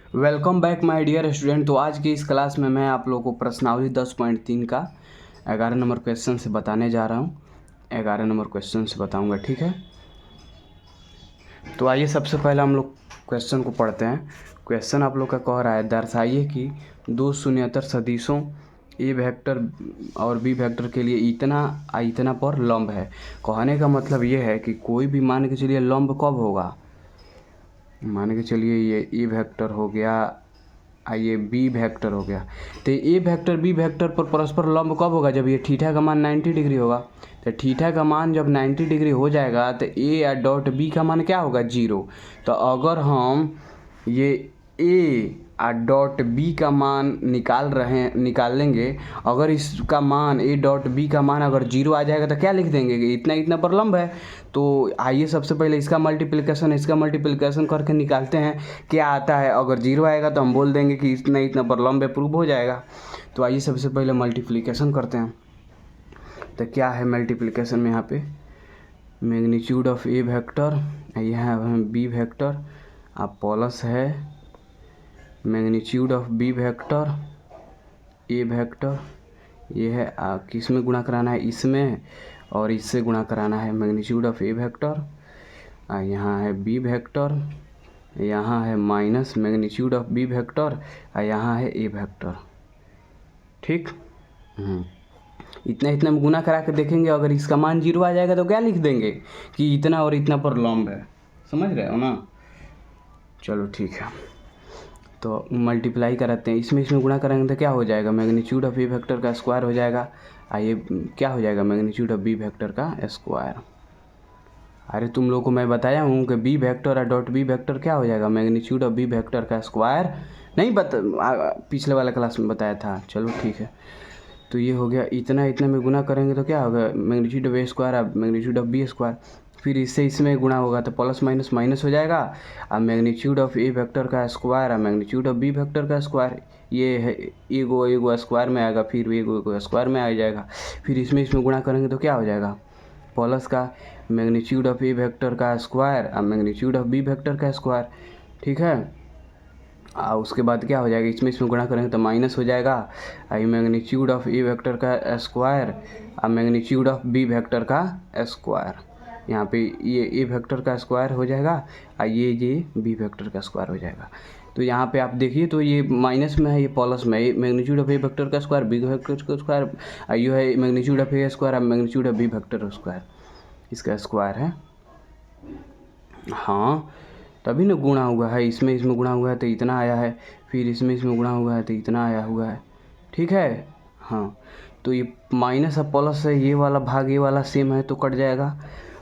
Welcome back my dear student. तो आज की इस क्लास में मैं आप लोगों को प्रश्नावली 10.3 का 11 नंबर क्वेश्चन से बताने जा रहा हूँ। 11 नंबर क्वेश्चन से बताऊँगा, ठीक है। तो आइए सबसे पहले हम लोग क्वेश्चन को पढ़ते हैं। क्वेश्चन आप लोग का कह रहा है, दर्शाइए कि दो शून्येतर सदिशों ए वेक्टर और बी वेक्टर के लिए इतना पर लंब है। कहने का मतलब ये है कि कोई भी मान के चलिए लंब कब होगा। मान के चलिए ये ए वेक्टर हो गया, ये बी वेक्टर हो गया। तो ए वेक्टर बी वेक्टर पर परस्पर लंब कब होगा, जब ये थीटा का मान 90 डिग्री होगा। तो थीटा का मान जब 90 डिग्री हो जाएगा तो ए या डॉट बी का मान क्या होगा, 0। तो अगर हम ये ए और डॉट बी का मान निकाल लेंगे, अगर इसका मान ए डॉट बी का मान अगर 0 आ जाएगा तो क्या लिख देंगे कि इतना इतना पर लंब है। तो आइए सबसे पहले इसका मल्टीप्लिकेशन करके निकालते हैं क्या आता है। अगर 0 आएगा तो हम बोल देंगे कि इतना इतना पर लंब है, प्रूव हो जाएगा। तो आइए सबसे पहले मल्टीप्लिकेशन करते हैं। तो क्या है मल्टीप्लिकेशन में, यहाँ पे मैग्नीट्यूड ऑफ ए वेक्टर, यह है बी वेक्टर, आप प्लस है magnitude of B vector A vector, ये है किस में गुणा कराना है, इसमें, और इससे गुणा कराना है मैग्नीट्यूड ऑफ ए वेक्टर। यहाँ है बी वेक्टर, यहाँ है minus magnitude of B vector, और यहाँ है ए वेक्टर, ठीक। इतना इतना में गुणा करा के देखेंगे, अगर इसका मान 0 आ जाएगा तो क्या लिख देंगे कि इतना और इतना पर लंब है। समझ रहे हो ना। चलो ठीक है, तो मल्टीप्लाई कराते हैं, इसमें गुणा करेंगे तो क्या हो जाएगा, मैग्नीट्यूड ऑफ ए वेक्टर का स्क्वायर हो जाएगा। ये क्या हो जाएगा, मैग्नीट्यूड ऑफ बी वेक्टर का स्क्वायर। अरे तुम लोग को मैं बताया हूँ कि बी वेक्टर और डॉट बी वेक्टर क्या हो जाएगा, मैग्नीट्यूड ऑफ बी वेक्टर का स्क्वायर। नहीं पिछले वाला क्लास में बताया था। चलो ठीक है, तो ये हो गया, इतना इतना में गुना करेंगे तो क्या होगा, मैग्नीट्यूड ऑफ ए स्क्वायर और मैग्नीट्यूड ऑफ बी स्क्वायर। फिर इससे इसमें गुणा होगा तो प्लस माइनस माइनस हो जाएगा, और मैग्नीट्यूड ऑफ ए वेक्टर का स्क्वायर और मैग्नीट्यूड ऑफ बी वेक्टर का स्क्वायर, ये है एगो स्क्वायर में आएगा, फिर एगो स्क्वायर में आ जाएगा। फिर इसमें गुणा करेंगे तो क्या हो जाएगा, प्लस का मैग्नीट्यूड ऑफ ए वेक्टर का स्क्वायर और मैग्नीट्यूड ऑफ बी वेक्टर का स्क्वायर, ठीक है। और उसके बाद क्या हो जाएगा, इसमें गुणा करेंगे तो माइनस हो जाएगा, आई मैग्नीट्यूड ऑफ ए वेक्टर का स्क्वायर और मैग्नीट्यूड ऑफ बी वेक्टर का स्क्वायर। यहाँ पे ये ए वेक्टर का स्क्वायर हो जाएगा और ये बी वेक्टर का स्क्वायर हो जाएगा। तो यहाँ पे आप देखिए, तो ये माइनस में है, ये प्लस में है। मैग्नीट्यूड ऑफ ए वेक्टर का स्क्वायर बी वेक्टर का स्क्वायर, ये है मैग्नीट्यूड ऑफ ए स्क्वायर और magnitude of B vector square, इसका स्क्वायर है। हाँ, तभी ना गुणा हुआ है, इसमें गुणा हुआ है तो इतना आया है, फिर इसमें गुणा हुआ है तो इतना आया हुआ है, ठीक है। हाँ, तो ये माइनस और प्लस है, ये वाला भाग ये वाला सेम है तो कट जाएगा।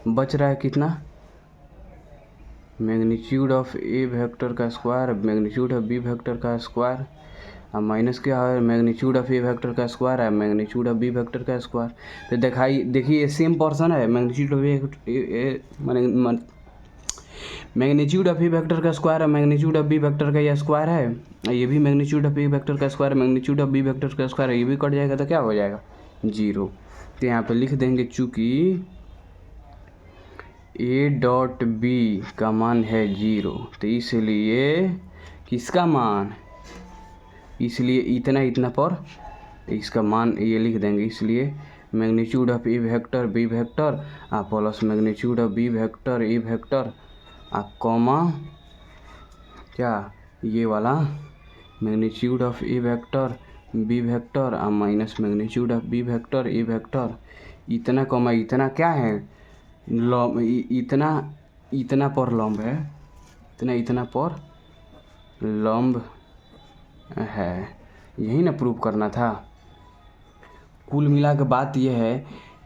बच रहा है कितना, मैग्नीट्यूड ऑफ ए वेक्टर का square magnitude of B vector का स्क्वायर, अब माइनस क्या है, मैग्नीट्यूड ऑफ ए वेक्टर का स्क्वायर है मैग्नीट्यूड ऑफ बी वेक्टर का स्क्वायर। तो देखिए ये सेम पोर्शन है, magnitude of magnitude of A vector का स्क्वायर है मैग्नीट्यूड ऑफ बी वेक्टर का ये स्क्वायर है, ये भी मैग्नीट्यूड ऑफ ए वेक्टर का square magnitude of B vector का स्क्वायर है, ये भी कट जाएगा तो क्या हो जाएगा, 0। तो यहाँ पे लिख देंगे चूँकि ए डॉट बी का मान है 0, तो इसलिए किसका मान, इसलिए इतना इतना पर इसका मान ये लिख देंगे, इसलिए magnitude of A vector B vector plus magnitude of B vector A vector comma क्या, ये वाला magnitude of A vector B vector minus magnitude of B vector A vector, इतना कॉमा इतना क्या है, लंब, इतना पर लंब है, इतना पर लंब है। यही ना प्रूव करना था। कुल मिला के बात यह है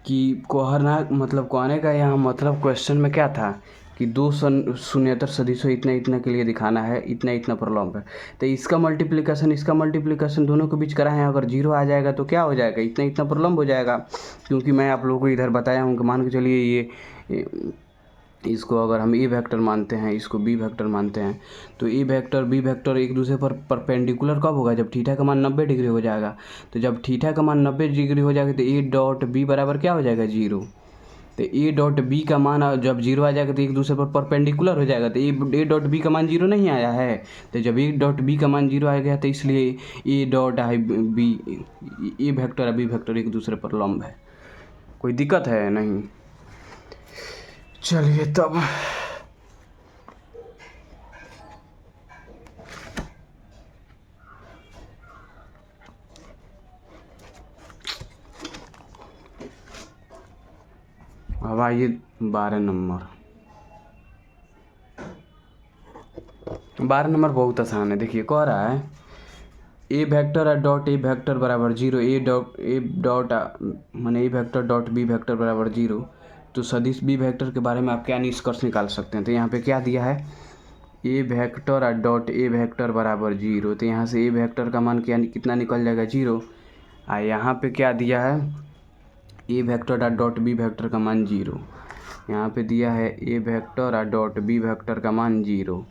कि कहने का यहाँ मतलब क्वेश्चन में क्या था कि दो शून्येतर सदिशों इतना इतना के लिए दिखाना है, इतना इतना पर लंब है। तो इसका मल्टीप्लिकेशन दोनों के बीच करा है, अगर 0 आ जाएगा तो क्या हो जाएगा, इतना इतना पर लंब हो जाएगा। क्योंकि मैं आप लोगों को इधर बताया हूँ कि मान के चलिए ये इसको अगर हम ए वेक्टर मानते हैं, इसको बी वेक्टर मानते हैं, तो ए वेक्टर बी वेक्टर एक दूसरे पर परपेंडिकुलर कब होगा, जब थीटा का मान 90 डिग्री हो जाएगा। तो जब थीटा का मान 90 डिग्री हो जाएगा तो ए डॉट बी बराबर क्या हो जाएगा, 0। तो ए डॉट बी का मान जब जीरो आ जाएगा तो एक दूसरे पर परपेंडिकुलर हो जाएगा, तो ए डॉट बी का मान जीरो नहीं आया है। तो जब ए डॉट बी का मान जीरो आ गया तो इसलिए A dot I B, A vector और बी वेक्टर एक दूसरे पर लंब है। कोई दिक्कत है नहीं। चलिए तब अब आइए 12 नंबर। 12 नंबर बहुत आसान है। देखिए कह रहा है ए वेक्टर और डॉट ए वेक्टर बराबर जीरो, ए डॉट माने A vector dot B vector बराबर जीरो, तो सदिश बी वेक्टर के बारे में आप क्या निष्कर्ष निकाल सकते हैं। तो यहाँ पे क्या दिया है, ए वेक्टर और डॉट ए वेक्टर बराबर जीरो, तो यहाँ से ए वेक्टर का मान क्या कितना निकल जाएगा, जीरो। यहाँ पे क्या दिया है, ए वेक्टर और डॉट बी वेक्टर का मान जीरो। यहाँ पे दिया है ए वेक्टर और डॉट बी वेक्टर का मान जीरो।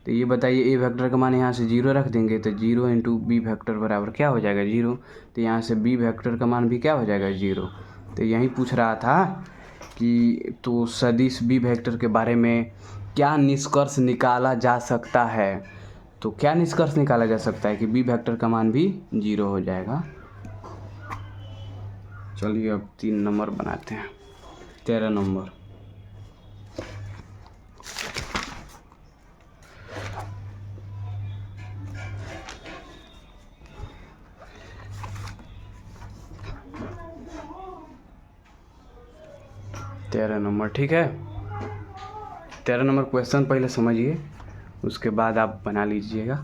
तो ये बताइए ए वेक्टर का मान यहाँ से जीरो रख देंगे तो जीरो इंटू बी वेक्टर बराबर क्या हो जाएगा, जीरो। तो यहाँ से बी वेक्टर का मान भी क्या हो जाएगा, जीरो। तो यही पूछ रहा था कि तो सदिश बी वेक्टर के बारे में क्या निष्कर्ष निकाला जा सकता है। तो क्या निष्कर्ष निकाला जा सकता है कि बी वेक्टर का मान भी जीरो हो जाएगा। चलिए अब 3 नंबर बनाते हैं। 13 नंबर। ठीक है। 13 नंबर क्वेश्चन पहले समझिए, उसके बाद आप बना लीजिएगा।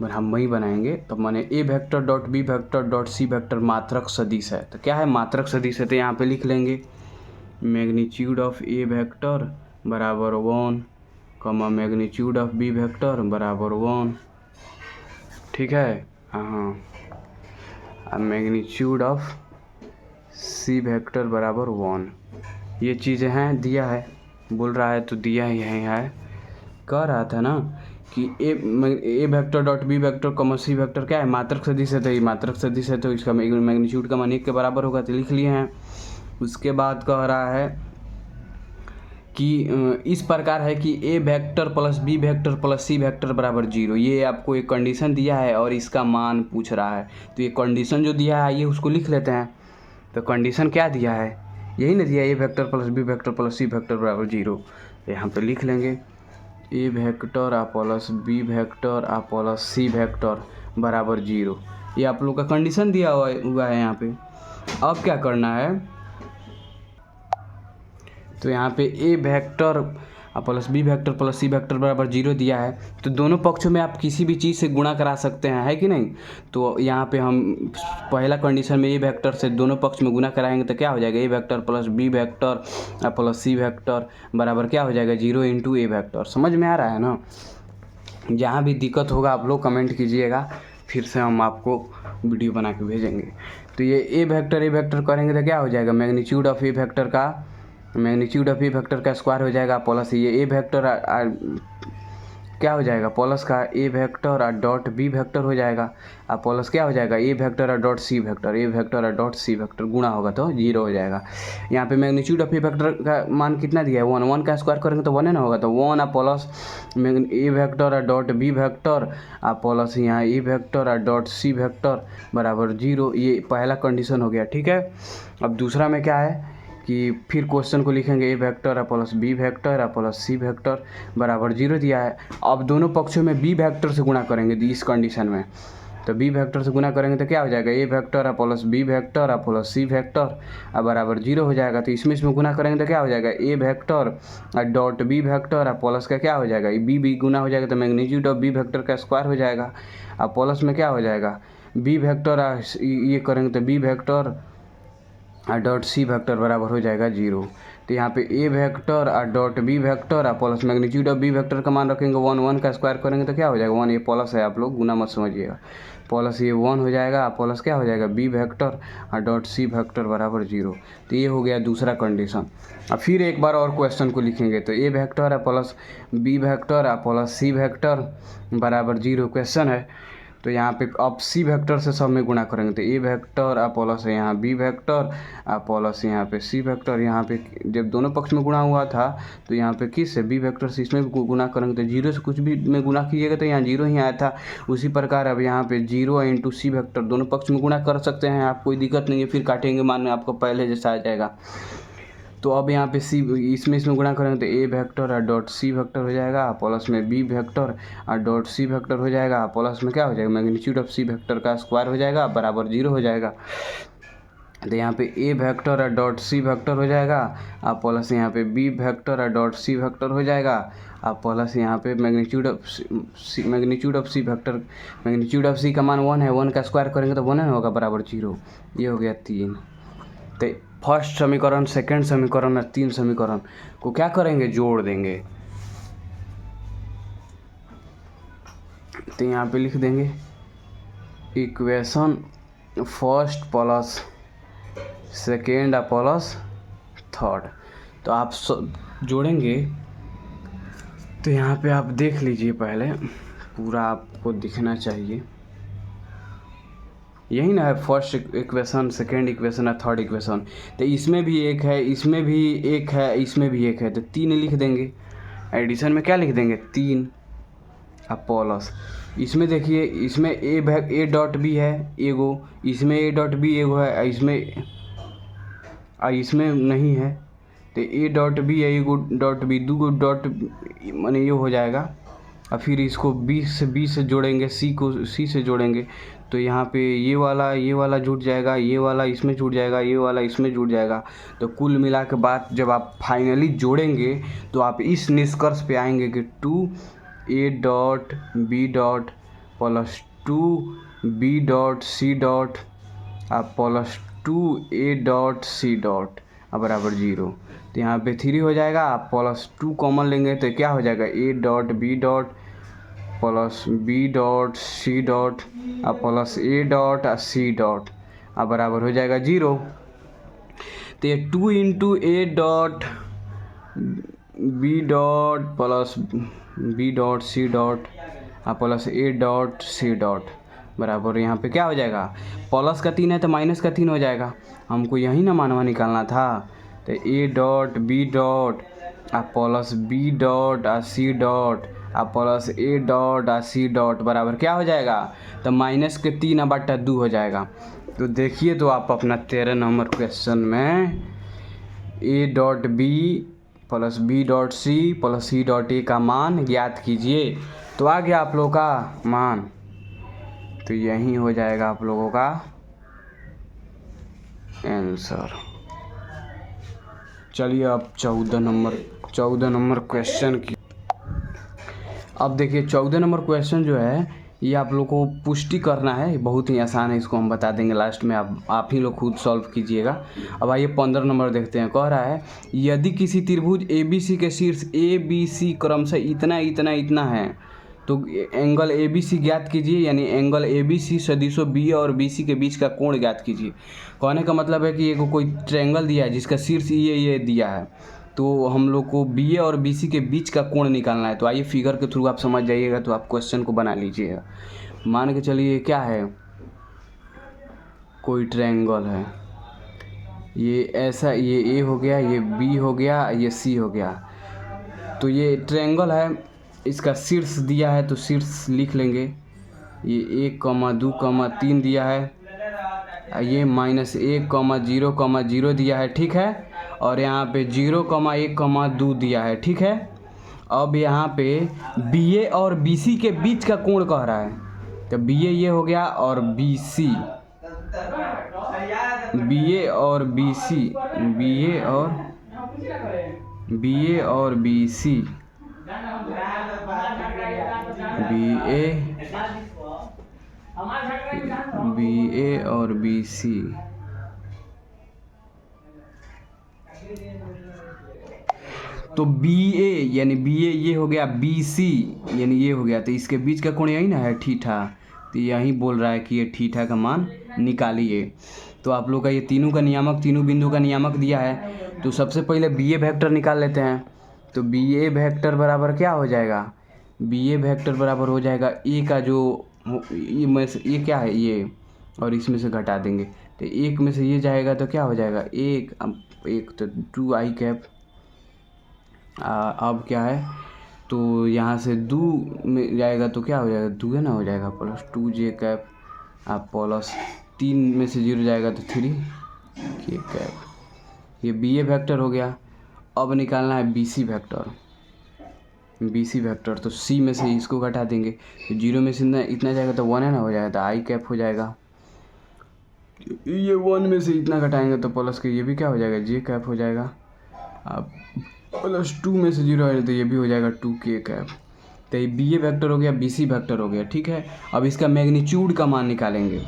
पर हम वही बनाएंगे। तो माने A vector dot B vector dot C vector मात्रक सदिश है। तो क्या है, मात्रक सदिश है। तो यहाँ पे लिख लेंगे मैग्नीट्यूड ऑफ ए वेक्टर बराबर 1, कमा मैग्नीट्यूड ऑफ बी वेक्टर बराबर 1। ठीक है। हाँ, अब मैग्नीट्यूड ऑफ सी वेक्टर बराबर 1। ये चीज़ें हैं, दिया है, बोल रहा है तो दिया ही है। कह रहा था ना कि A vector dot B vector comma C vector क्या है, मात्रक सदिश है। तो ये मात्रक सदिश है तो इसका मैग्नीट्यूड का मान 1 के बराबर होगा, तो लिख लिए हैं। उसके बाद कह रहा है कि इस प्रकार है कि A vector plus B vector plus C vector बराबर जीरो। ये आपको एक कंडीशन दिया है और इसका मान पूछ रहा है। तो ये कंडीशन जो दिया है ये उसको लिख लेते हैं। तो कंडीशन क्या दिया है, यही ना दिया, A vector plus B vector plus C vector बराबर जीरो। यहाँ पे लिख लेंगे ए वेक्टर आ प्लस बी वेक्टर आ प्लस सी वेक्टर बराबर जीरो। ये आप लोग का कंडीशन दिया हुआ है यहाँ पे। अब क्या करना है, तो यहाँ पे A vector plus B vector plus C vector बराबर जीरो दिया है, तो दोनों पक्षों में आप किसी भी चीज़ से गुणा करा सकते हैं, है कि नहीं। तो यहाँ पे हम पहला कंडीशन में ए वेक्टर से दोनों पक्ष में गुणा कराएंगे तो क्या हो जाएगा, A vector plus B vector plus C vector बराबर क्या हो जाएगा, जीरो इंटू ए वेक्टर। समझ में आ रहा है ना। जहाँ भी दिक्कत होगा आप लोग कमेंट कीजिएगा, फिर से हम आपको वीडियो बना के भेजेंगे। तो ये ए वेक्टर करेंगे तो क्या हो जाएगा, मैग्नीट्यूड ऑफ ए वेक्टर का मैग्नीट्यूड ऑफ ए वेक्टर का स्क्वायर हो जाएगा प्लस ये ए वेक्टर क्या हो जाएगा, प्लस का ए वेक्टर और डॉट बी वेक्टर हो जाएगा और प्लस क्या हो जाएगा, ए वेक्टर और dot C vector, A vector और डॉट सी वेक्टर गुणा होगा तो जीरो हो जाएगा। यहाँ पे मैग्नीट्यूड ऑफ ए वेक्टर का मान कितना दिया है, 1। 1 का स्क्वायर करेंगे तो 1 है ना होगा, तो 1 और प्लस ए वेक्टर और डॉट बी वेक्टर और प्लस यहाँ ए वेक्टर और डॉट सी वेक्टर बराबर जीरो। ये पहला कंडीशन हो गया। ठीक है। अब दूसरा में क्या है कि फिर क्वेश्चन को लिखेंगे A vector plus B vector plus C vector बराबर जीरो दिया है। अब दोनों पक्षों में बी वेक्टर से गुणा करेंगे इस कंडीशन में। तो बी वेक्टर से गुणा करेंगे तो क्या हो जाएगा, A vector plus B vector plus C vector बराबर जीरो हो जाएगा। तो इसमें गुणा करेंगे तो क्या हो जाएगा, A vector dot B vector plus का क्या हो जाएगा, बी गुणा हो जाएगा तो मैग्नीट्यूड ऑफ बी वेक्टर का स्क्वायर हो जाएगा और प्लस में क्या हो जाएगा, बी वेक्टर ये करेंगे तो B vector dot C vector बराबर हो जाएगा जीरो। तो यहाँ पे A vector dot B vector plus magnitude of B vector का मान रखेंगे 1। 1 का स्क्वायर करेंगे तो क्या हो जाएगा, 1। ये प्लस है, आप लोग गुना मत समझिएगा। प्लस ये 1 हो जाएगा प्लस क्या हो जाएगा, B vector dot C vector बराबर जीरो। तो ये हो गया दूसरा कंडीशन। अब फिर एक बार और क्वेश्चन को लिखेंगे तो A vector plus B vector plus C vector बराबर जीरो क्वेश्चन है। तो यहाँ पे अब सी वेक्टर से सब में गुणा करेंगे तो ए वेक्टर प्लस यहाँ बी वेक्टर प्लस यहाँ पे सी वेक्टर। यहाँ पे जब दोनों पक्ष में गुणा हुआ था तो यहाँ पे किस से बी वेक्टर से इसमें भी गुणा करेंगे तो जीरो से कुछ भी में गुणा कीजिएगा तो यहाँ जीरो ही आया था। उसी प्रकार अब यहाँ पे जीरो इंटू सी वेक्टर दोनों पक्ष में गुणा कर सकते हैं आप, कोई दिक्कत नहीं है। फिर काटेंगे मान में आपको पहले जैसा आ जाएगा। तो अब यहाँ पे सी इसमें गुणा करेंगे तो ए वेक्टर और डॉट सी वेक्टर हो जाएगा प्लस में बी वेक्टर और डॉट सी वेक्टर हो जाएगा प्लस में क्या हो जाएगा मैग्नीट्यूड ऑफ सी वेक्टर का स्क्वायर हो जाएगा बराबर जीरो हो जाएगा। तो यहाँ पे ए वेक्टर और डॉट सी वेक्टर हो जाएगा प्लस यहाँ पे बी वेक्टर और डॉट सी वेक्टर हो जाएगा प्लस यहाँ पे magnitude of C vector, magnitude of सी का मान 1 है, 1 का स्क्वायर करेंगे तो 1 होगा बराबर जीरो। ये हो गया 3। तो फर्स्ट समीकरण, सेकंड समीकरण और 3 समीकरण को क्या करेंगे जोड़ देंगे। तो यहाँ पे लिख देंगे equation first plus second plus third. तो आप जोड़ेंगे तो यहाँ पे आप देख लीजिए, पहले पूरा आपको दिखना चाहिए। यही ना है फर्स्ट इक्वेशन, सेकेंड इक्वेशन और थर्ड इक्वेशन। तो इसमें भी एक है, इसमें भी एक है, इसमें भी एक है, तो 3 लिख देंगे। एडिशन में क्या लिख देंगे 3 प्लस इसमें देखिए इसमें ए डॉट बी है एगो, इसमें ए डॉट बी एगो है, इसमें नहीं है तो ए डॉट बी है एगो डॉट बी, दूगो डॉट माने ये हो जाएगा। और फिर इसको बी से जोड़ेंगे, सी को सी से जोड़ेंगे तो यहाँ पे ये वाला जुड़ जाएगा, ये वाला इसमें जुड़ जाएगा, ये वाला इसमें जुड़ जाएगा। तो कुल मिला के बाद जब आप फाइनली जोड़ेंगे तो आप इस निष्कर्ष पे आएंगे कि 2a dot B dot plus 2b dot C dot plus 2a dot C dot बराबर जीरो। तो यहाँ पे 3 हो जाएगा, प्लस 2 कॉमन लेंगे तो क्या हो जाएगा a dot B dot plus B dot C dot plus A dot C dot बराबर हो जाएगा जीरो। तो ये 2 into A dot B dot plus B dot C dot plus A dot C dot बराबर यहाँ पे क्या हो जाएगा, प्लस का 3 है तो माइनस का 3 हो जाएगा। हमको यही ना मानवा निकालना था। तो A dot B dot plus B dot C dot plus A dot C dot बराबर क्या हो जाएगा, तो माइनस के 3/2 हो जाएगा। तो देखिए तो आप अपना 13 नंबर क्वेश्चन में A dot B plus B dot C plus C dot A का मान ज्ञात कीजिए। तो आ गया आप लोगों का मान, तो यही हो जाएगा आप लोगों का आंसर। चलिए अब 14 नंबर क्वेश्चन की। अब देखिए 14 नंबर क्वेश्चन जो है ये आप लोग को पुष्टि करना है, बहुत ही आसान है, इसको हम बता देंगे लास्ट में, आप ही लोग खुद सॉल्व कीजिएगा। अब आइए 15 नंबर देखते हैं। कह रहा है यदि किसी त्रिभुज ABC के शीर्ष ABC क्रमशः इतना इतना इतना है तो एंगल ABC ज्ञात कीजिए, यानी एंगल ABC सदिशों BA और BC के बीच का कोण ज्ञात कीजिए। कहने का मतलब है कि एक कोई ट्रायंगल दिया है जिसका शीर्ष ये दिया है, तो हम लोग को BA और BC के बीच का कोण निकालना है। तो आइए फिगर के थ्रू आप समझ जाइएगा, तो आप क्वेश्चन को बना लीजिएगा। मान के चलिए क्या है, कोई ट्रायंगल है, ये ऐसा, ये A हो गया, ये B हो गया, ये C हो गया। तो ये ट्रायंगल है, इसका शीर्ष दिया है तो शीर्ष लिख लेंगे। ये 1, 2, 3 दिया है, ये -1, 0, 0 दिया है, ठीक है। और यहाँ पे 0, 1, 2 दिया है, ठीक है। अब यहाँ पे BA और BC के बीच का कोण कह रहा है, तो BA ये हो गया और BC, BA और BC, BA और BC, BA और BC। तो BA यानी BA ये हो गया, BC यानी ये हो गया, तो इसके बीच का कोण यही ना है थीटा। तो यही बोल रहा है कि ये थीटा का मान निकालिए। तो आप लोग का ये तीनों का नियामक, तीनों बिंदु का नियामक दिया है। तो सबसे पहले BA वेक्टर निकाल लेते हैं। तो BA वेक्टर बराबर क्या हो जाएगा, BA वेक्टर बराबर हो जाएगा A का जो ये में से ये क्या है ये, और इसमें से घटा देंगे तो एक में से ये जाएगा तो क्या हो जाएगा एक, अब एक तो 2i कैप। अब क्या है तो यहाँ से 2 में जाएगा तो क्या हो जाएगा 2 है ना हो जाएगा, प्लस 2j कैप। अब प्लस 3 में से 0 जाएगा तो 3k कैप। ये bA वेक्टर हो गया। अब निकालना है BC वेक्टर। BC वेक्टर तो C में से इसको घटा देंगे तो 0 में से इतना जाएगा तो 1 है ना हो जाएगा तो i कैप हो जाएगा। ये 1 में से इतना घटाएंगे तो प्लस के ये भी क्या हो जाएगा j कैप हो जाएगा। अब प्लस 2 में से 0 है तो ये भी हो जाएगा 2k कैप। तो ये BA वेक्टर हो गया, BC वेक्टर हो गया, ठीक है। अब इसका मैग्नीट्यूड का मान निकालेंगे,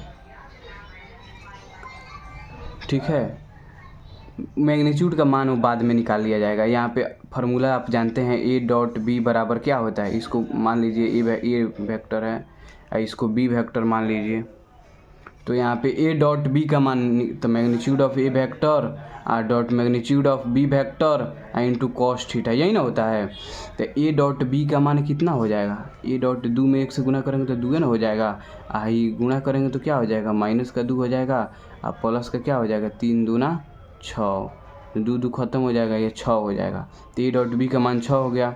ठीक है। मैग्नीट्यूड का मान वो बाद में निकाल लिया जाएगा। यहाँ पे फार्मूला आप जानते हैं A.B बराबर क्या होता है। इसको मान लीजिए ए वेक्टर है, इसको B वेक्टर मान लीजिए। तो यहाँ पे A.B का मान तो magnitude of A vector dot magnitude of B vector into cos theta, यही ना होता है। तो A.B का मान कितना हो जाएगा, A.2 में 1 से गुना करेंगे तो 2 है ना हो जाएगा, आई गुणा करेंगे तो क्या हो जाएगा माइनस का 2 हो जाएगा, अब प्लस का क्या हो जाएगा 3 दूना 6, 2 खत्म हो जाएगा, ये 6 हो जाएगा। तो A.B का मान 6 हो गया।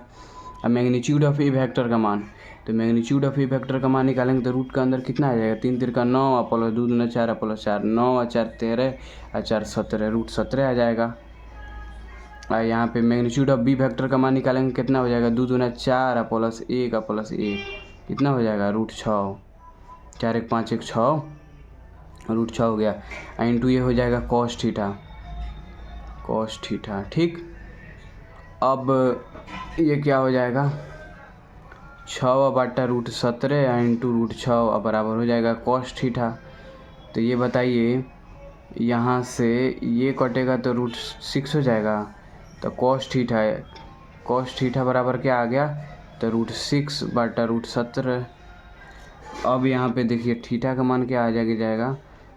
अब मैग्नीट्यूड ऑफ A वेक्टर का मान, तो मैग्नीट्यूड ऑफ A वेक्टर का मान निकालेंगे तो रूट का अंदर कितना आ जाएगा 3 तिरका 9 और प्लस 2 दूना 4 प्लस 4 9 और 4 13 और 4 17, रूट 17 आ जाएगा। और यहाँ पे मैग्नीट्यूड ऑफ B वेक्टर का मान निकालेंगे कितना हो जाएगा 2 दूना 4 और प्लस 1 और प्लस 1 कितना हो जाएगा रूट 6, 4 1 5 1 6, रूट 6 हो गया। इंटू ये हो जाएगा कॉस थीटा, ठीक। अब ये क्या हो जाएगा 6 बटा रूट 17 इंटू रूट 6 बराबर हो जाएगा कॉस थीटा। तो ये बताइए यहाँ से ये कटेगा तो रूट 6 हो जाएगा, तो कॉस थीटा बराबर क्या आ गया तो रूट 6 बटा रूट 17। अब यहाँ पे देखिए थीटा का मान क्या आ जाएगा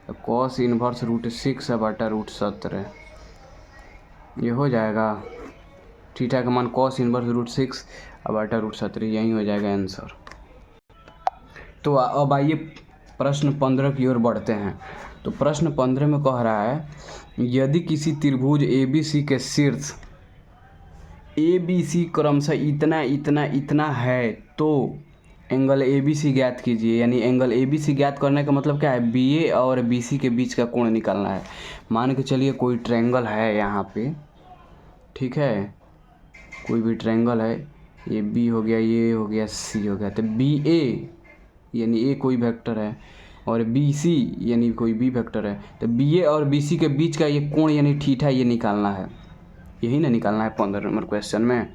तो कॉस इन्वर्स रूट 6 बटा रूट 17, ये हो जाएगा। थीटा का मान कॉस इन्वर्स रूट 6 बटा रूट 17, यही हो जाएगा आंसर। तो अब आइए प्रश्न 15 की ओर बढ़ते हैं। तो प्रश्न 15 में कह रहा है यदि किसी त्रिभुज ABC के शीर्ष ABC क्रमशः इतना है तो एंगल ABC ज्ञात कीजिए। यानी एंगल ABC ज्ञात करने का मतलब क्या है BA और BC के बीच का कोण निकालना है। मान के चलिए कोई ट्रायंगल है यहाँ पे, ठीक है, कोई भी ट्रायंगल है, ये B हो गया, ये हो गया, C हो गया। तो BA यानी A कोई वेक्टर है और BC यानी कोई B वेक्टर है। तो BA और BC के बीच का ये कोण यानी थीटा ये निकालना है, यही ना निकालना है 15 नंबर क्वेश्चन में।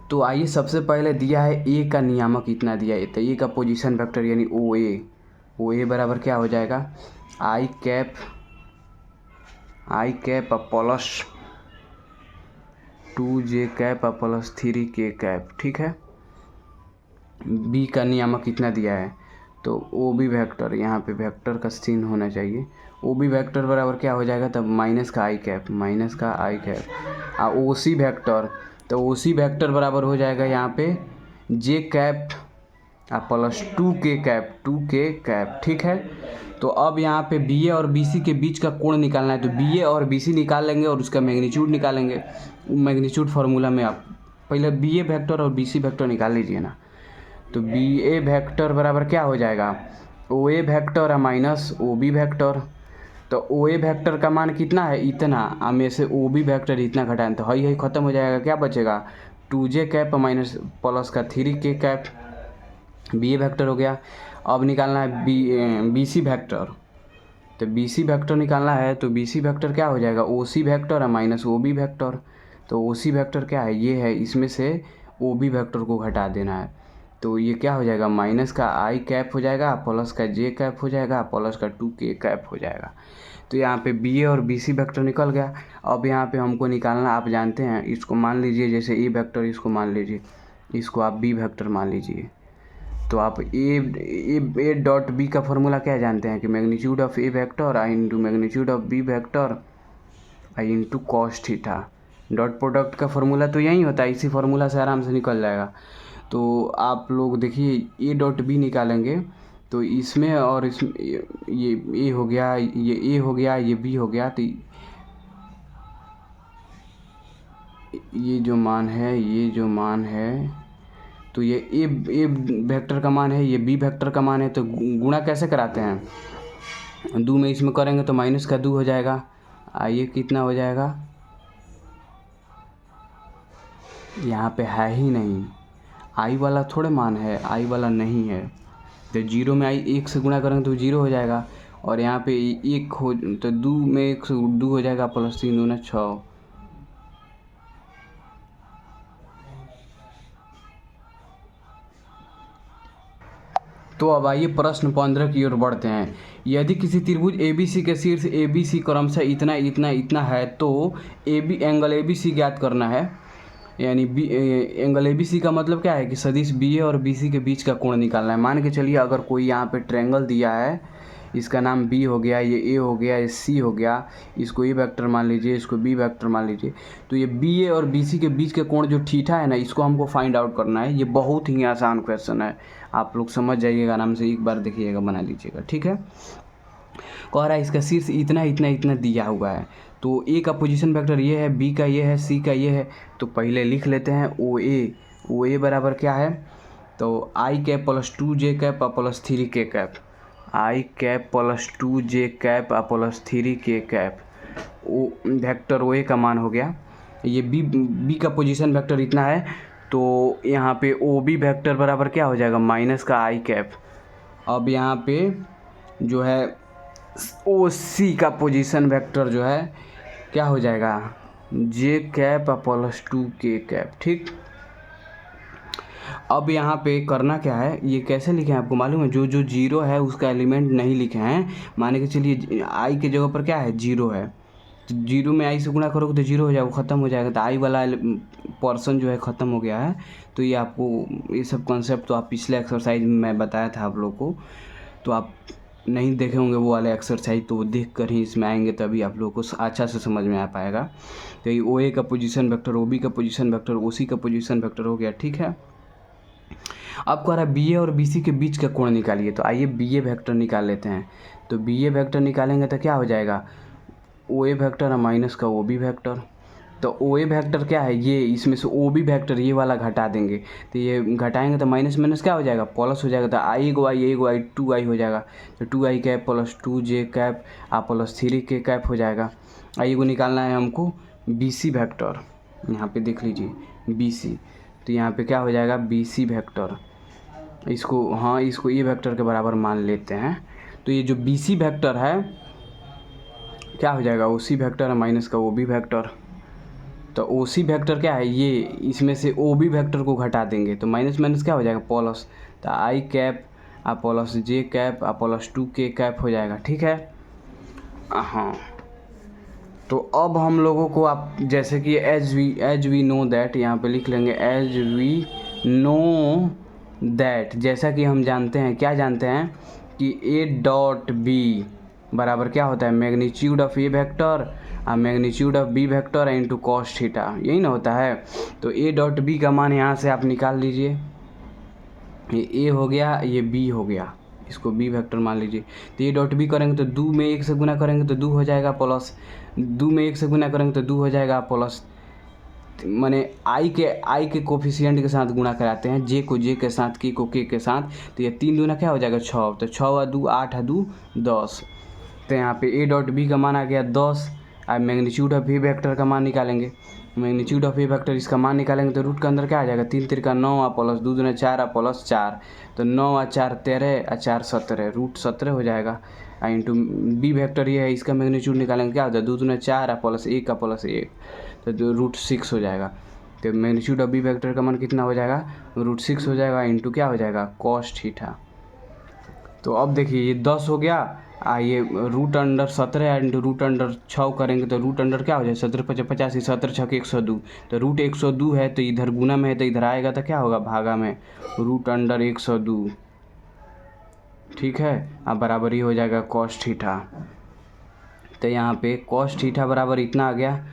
तो आइए सबसे पहले दिया है A का नियामक इतना दिया है, तो A का पोजीशन वेक्टर यानी OA बराबर क्या हो जाएगा I cap plus 2j cap plus 3k cap, ठीक है। B का नियामक कितना दिया है तो OB वेक्टर, यहाँ पे वेक्टर का सीन होना चाहिए, OB वेक्टर बराबर क्या हो जाएगा तब माइनस का I कैप और OC वेक्टर, तो OC वेक्टर बराबर हो जाएगा यहाँ पे J cap plus 2k cap, ठीक है। तो अब यहाँ पे BA और BC के बीच का कोण निकालना है, तो BA और BC निकाल लेंगे और उसका मैग्नीट्यूड निकालेंगे। मैग्नीट्यूड फार्मूला में आप पहले BA वेक्टर और BC वेक्टर निकाल लीजिए ना। तो BA वेक्टर बराबर क्या हो जाएगा OA vector minus OB vector. तो OA वेक्टर का मान कितना है इतना, में से OB वेक्टर इतना घटाएं तो हई ख़त्म हो जाएगा, क्या बचेगा 2j कैप माइनस प्लस का 3k कैप, BA वेक्टर हो गया। अब निकालना है BC वेक्टर, तो BC वेक्टर निकालना है तो BC वेक्टर क्या हो जाएगा OC vector minus OB vector. तो OC वेक्टर क्या है ये है, इसमें से OB वेक्टर को घटा देना है, तो ये क्या हो जाएगा माइनस का I कैप हो जाएगा प्लस का J कैप हो जाएगा प्लस का 2k कैप हो जाएगा। तो यहाँ पे BA और BC वेक्टर निकल गया। अब यहाँ पे हमको निकालना, आप जानते हैं, इसको मान लीजिए जैसे A वेक्टर, इसको मान लीजिए, इसको आप B वेक्टर मान लीजिए। तो आप A डॉट B का फॉर्मूला क्या जानते हैं कि magnitude of A vector into magnitude of B vector into cos theta. Dot product का फॉर्मूला तो यही होता है, इसी फार्मूला से आराम से निकल जाएगा। तो आप लोग देखिए ए डॉट बी निकालेंगे तो इसमें और इसमें ये ए हो गया, ये ए हो गया, ये बी हो गया, तो ये जो मान है तो ये ए वेक्टर का मान है, ये बी वेक्टर का मान है। तो गुणा कैसे कराते हैं? दो में इसमें करेंगे तो माइनस का 2 हो जाएगा। आइए कितना हो जाएगा, यहाँ पे है ही नहीं, आई वाला थोड़े मान है, आई वाला नहीं है। तो 0 में आई 1 से गुणा करेंगे तो 0 हो जाएगा, और यहाँ पे 1 हो तो 2 में 1 से 2 हो जाएगा, प्लस 3 दूना 6। तो अब आइए प्रश्न 15 की ओर बढ़ते हैं। यदि किसी त्रिभुज ABC के शीर्ष ABC क्रमशः इतना इतना इतना है तो एंगल ABC ज्ञात करना है। यानी एंगल ABC का मतलब क्या है कि सदिश BA और BC के बीच का कोण निकालना है। मान के चलिए अगर कोई यहाँ पे ट्रायंगल दिया है, इसका नाम B हो गया, ये A हो गया, ये C हो गया, इसको A वेक्टर मान लीजिए, इसको B वेक्टर मान लीजिए। तो ये BA और BC के बीच के कोण जो थीटा है ना, इसको हमको फाइंड आउट करना है। ये बहुत ही आसान क्वेश्चन है, आप लोग समझ जाइएगा, आराम से एक बार देखिएगा, बना लीजिएगा, ठीक है। कह रहा है इसका शीर्ष इतना इतना इतना दिया हुआ है, तो ए का पोजीशन वेक्टर ये है, बी का ये है, सी का ये है। तो पहले लिख लेते हैं ओ ए बराबर क्या है, तो I cap plus 2j cap plus 3k cap, I cap plus 2j cap plus 3k cap. O vector O A का मान हो गया। ये बी का पोजीशन वेक्टर इतना है, तो यहाँ पे ओ बी वेक्टर बराबर क्या हो जाएगा, माइनस का आई कैप। अब यहाँ पे जो है ओ सी का पोजीशन वेक्टर जो है क्या हो जाएगा, जे कैप प्लस 2k कैप, ठीक। अब यहाँ पे करना क्या है, ये कैसे लिखे हैं आपको मालूम है, जो जो 0 है उसका एलिमेंट नहीं लिखे हैं। माने कि चलिए आई के जगह पर क्या है, 0 है, तो 0 में आई से गुणा करोगे तो 0 हो जाएगा, वो ख़त्म हो जाएगा। तो आई वाला पर्सन जो है ख़त्म हो गया है। तो ये आपको ये सब कॉन्सेप्ट तो आप पिछले एक्सरसाइज में मैं बताया था आप लोग को, तो आप नहीं देखे होंगे वो वाले एक्सरसाइज, तो देख कर ही इसमें आएंगे तभी आप लोगों को अच्छा से समझ में आ पाएगा। तो ये ओ ए का पोजीशन वेक्टर, ओ बी का पोजीशन वेक्टर, ओ सी का पोजीशन वेक्टर हो गया, ठीक है। अब कह रहा है बी ए और बी सी के बीच का कोण निकालिए। तो आइए बी ए वेक्टर निकाल लेते हैं। तो बी ए वेक्टर निकालेंगे तो क्या हो जाएगा, ओ ए वेक्टर और माइनस का ओ बी वेक्टर। तो ओ ए वेक्टर क्या है, ये इसमें से ओ बी वेक्टर ये वाला घटा देंगे, तो ये घटाएंगे तो माइनस माइनस क्या हो जाएगा, प्लस हो जाएगा। तो आई गो आई 2i हो जाएगा। तो 2i cap plus 2j cap plus 3k cap हो जाएगा। आई को निकालना है हमको बी सी वेक्टर, यहाँ पे देख लीजिए बी सी। तो यहाँ पे क्या हो जाएगा, बी सी वेक्टर, इसको ये वेक्टर के बराबर मान लेते हैं। तो ये जो बी सी वेक्टर है क्या हो जाएगा, ओ सी वेक्टर है माइनस का ओ बी वेक्टर। तो ओ सी वेक्टर क्या है, ये इसमें से ओ बी वेक्टर को घटा देंगे तो माइनस माइनस क्या हो जाएगा, प्लस। तो I cap plus J cap plus 2k cap हो जाएगा, ठीक है। हाँ, तो अब हम लोगों को आप जैसे कि एज वी नो दैट, यहाँ पे लिख लेंगे एज वी नो दैट, जैसा कि हम जानते हैं, क्या जानते हैं कि ए डॉट बी बराबर क्या होता है, मैग्नीट्यूड ऑफ ए वेक्टर और magnitude of B vector into cos theta, यही ना होता है। तो ए डॉट बी का मान यहाँ से आप निकाल लीजिए, ये ए हो गया, ये बी हो गया, इसको बी वेक्टर मान लीजिए। तो ए डॉट बी करेंगे तो 2 में 1 से गुना करेंगे तो 2 हो जाएगा, प्लस 2 में 1 से गुना करेंगे तो 2 हो जाएगा, प्लस माने आई के कोफिशिएंट के साथ गुणा कराते हैं, जे को जे के साथ, के को के साथ। तो ये 3 दूना क्या हो जाएगा, 6। तो 6 और 2 8 और 2 10। तो यहाँ पे ए डॉट बी का मान आ गया 10। अब मैग्नीट्यूड ऑफ ए वेक्टर का मान निकालेंगे, मैग्नीट्यूड ऑफ ए वेक्टर इसका मान निकालेंगे तो रूट के अंदर क्या आ जाएगा, 3 तिरका 9 और प्लस 2 दूना 4 और प्लस 4। तो 9 और 4 13 और 4 17, रूट 17 हो जाएगा। इंटू बी वेक्टर ये है, इसका मैग्नीट्यूड निकालेंगे क्या होता है, 2 दूना 4 और प्लस 1 का प्लस 1, तो रूट 6 हो जाएगा। तो मैग्नीट्यूड ऑफ बी वेक्टर का मान कितना हो जाएगा, रूट 6 हो जाएगा, इंटू क्या हो जाएगा, कॉस थीटा। तो अब देखिए ये 10 हो गया, ये root under 17 into root under 6 करेंगे तो रूट अंडर क्या हो जाए, 17 × 50, 17 × 6 = 102। तो रूट 102 है, तो इधर गुना में है तो इधर आएगा तो क्या होगा, भागा में, रूट अंडर 102, ठीक है। अब बराबर ही हो जाएगा कॉस थीटा। तो यहाँ पे कॉस थीटा बराबर इतना आ गया,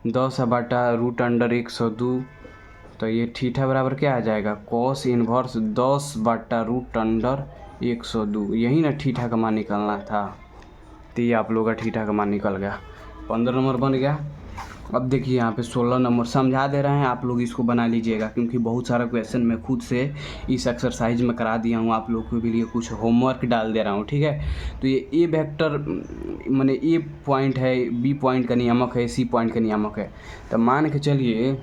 10 बटा रूट अंडर 102 तो ये थीटा बराबर क्या आ जाएगा, कॉस इनवर्स 10/√102। यही ना थीटा का मान निकलना था। तो ये आप लोग का थीटा का मान निकल गया, 15 नंबर बन गया। अब देखिए यहाँ पे 16 नंबर समझा दे रहे हैं, आप लोग इसको बना लीजिएगा, क्योंकि बहुत सारा क्वेश्चन मैं खुद से इस एक्सरसाइज में करा दिया हूँ, आप लोगों के लिए कुछ होमवर्क डाल दे रहा हूँ, ठीक है। तो ये ए वेक्टर माने ए पॉइंट है, बी पॉइंट का नियामक है, सी पॉइंट का नियामक है। तो मान के चलिए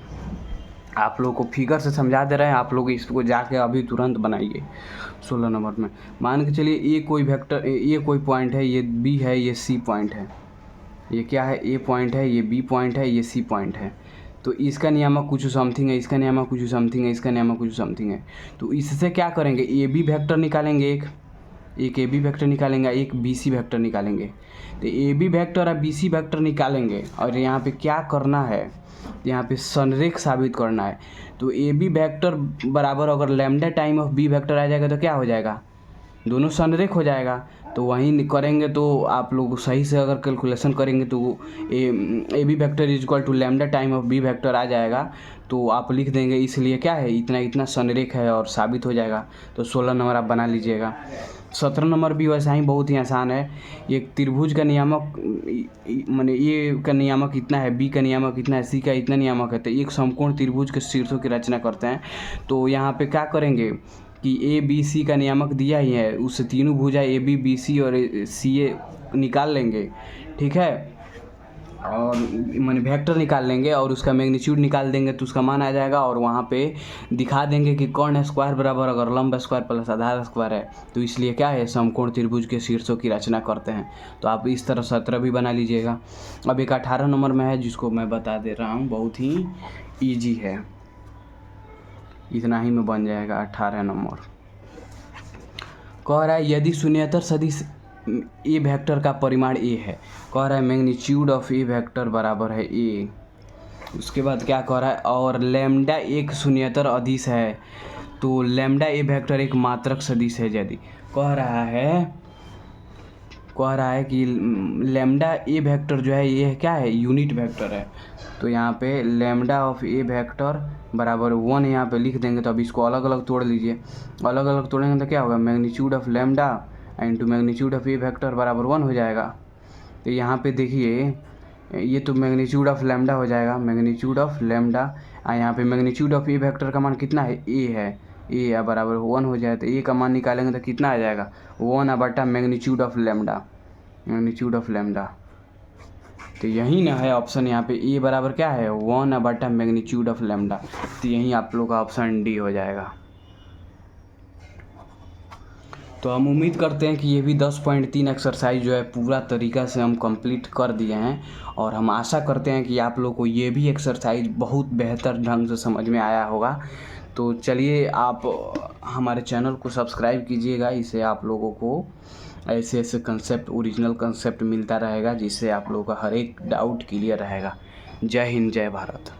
आप लोग को फिगर से समझा दे रहे हैं, आप लोग इसको जाके अभी तुरंत बनाइए। 16 नंबर में मान के चलिए ये कोई वेक्टर, ये कोई पॉइंट है, ये बी है, ये सी पॉइंट है, ये क्या है, ए पॉइंट है, ये बी पॉइंट है, ये सी पॉइंट है। तो इसका नियामक कुछ समथिंग है, इसका नियामक कुछ समथिंग है, इसका नियामक कुछ समथिंग है। तो इससे क्या करेंगे, ए बी वेक्टर निकालेंगे, एक ए बी वेक्टर निकालेंगे, एक बी सी वेक्टर निकालेंगे। तो ए बी वेक्टर और बी सी वेक्टर निकालेंगे और यहाँ पे क्या करना है, यहाँ पे संरेख साबित करना है। तो ए बी वेक्टर बराबर अगर lambda time of B vector आ जाएगा तो क्या हो जाएगा, दोनों संरेख हो जाएगा। तो वहीं करेंगे तो आप लोग सही से अगर कैलकुलेशन करेंगे तो A B vector is equal to lambda time of B vector आ जाएगा। तो आप लिख देंगे, इसलिए क्या है, इतना इतना संरेख है और साबित हो जाएगा। तो 16 नंबर आप बना लीजिएगा। 17 नंबर भी वैसा ही बहुत ही आसान है। एक त्रिभुज का नियामक माने ए का नियामक इतना है, बी का नियामक इतना है, सी का इतना नियामक है। तो एक समकोण त्रिभुज के शीर्षों की रचना करते हैं। तो यहाँ पे क्या करेंगे कि ए बी सी का नियामक दिया ही है, उससे तीनों भुजा ए बी बी सी और सी ए निकाल लेंगे, ठीक है। और माने वेक्टर निकाल लेंगे और उसका मैग्नीट्यूड निकाल देंगे तो उसका मान आ जाएगा। और वहाँ पे दिखा देंगे कि कर्ण स्क्वायर बराबर अगर लंब स्क्वायर प्लस आधार स्क्वायर है, तो इसलिए क्या है, समकोण त्रिभुज के शीर्षों की रचना करते हैं। तो आप इस तरह 17 भी बना लीजिएगा। अब एक 18 नंबर में है, जिसको मैं बता दे रहा हूँ, बहुत ही ईजी है, इतना ही में बन जाएगा। 18 नंबर कह रहा है यदि शून्येतर सदिश ए वेक्टर का परिमाण ए है, कह रहा है मैग्नीट्यूड ऑफ ए वेक्टर बराबर है ए। उसके बाद क्या कह रहा है, और लैम्डा एक शून्येतर अदिश है, तो लैम्डा ए वेक्टर एक मात्रक सदिश है। यदि कह रहा है कि लैम्डा ए वेक्टर जो है ये क्या है, यूनिट वेक्टर है। तो यहाँ पे लैम्डा ऑफ ए वेक्टर बराबर 1 यहाँ पे लिख देंगे। तो अब इसको अलग अलग तोड़ लीजिए, अलग अलग तोड़ेंगे तो क्या होगा, magnitude of lambda into magnitude of A vector बराबर 1 हो जाएगा। तो यहाँ पे देखिए ये तो मैग्नीट्यूड ऑफ लैम्डा हो जाएगा, मैग्नीट्यूड ऑफ लैम्डा, यहाँ पे मैग्नीट्यूड ऑफ ए वेक्टर का मान कितना है, ए है, ए बराबर 1 हो जाए। तो ए का मान निकालेंगे तो कितना आ जाएगा, 1/, magnitude of lambda, magnitude of lambda. तो यही ना है ऑप्शन, यहाँ पे ए बराबर क्या है, 1/, मैग्नीट्यूड ऑफ लैम्डा। तो यही आप लोग का ऑप्शन डी हो जाएगा। तो हम उम्मीद करते हैं कि ये भी 10.3 एक्सरसाइज जो है पूरा तरीक़ा से हम कंप्लीट कर दिए हैं। और हम आशा करते हैं कि आप लोग को ये भी एक्सरसाइज बहुत बेहतर ढंग से समझ में आया होगा। तो चलिए आप हमारे चैनल को सब्सक्राइब कीजिएगा, इससे आप लोगों को ऐसे ऐसे कंसेप्ट, ओरिजिनल कंसेप्ट मिलता रहेगा, जिससे आप लोगों का हर एक डाउट क्लियर रहेगा। जय हिंद, जय भारत।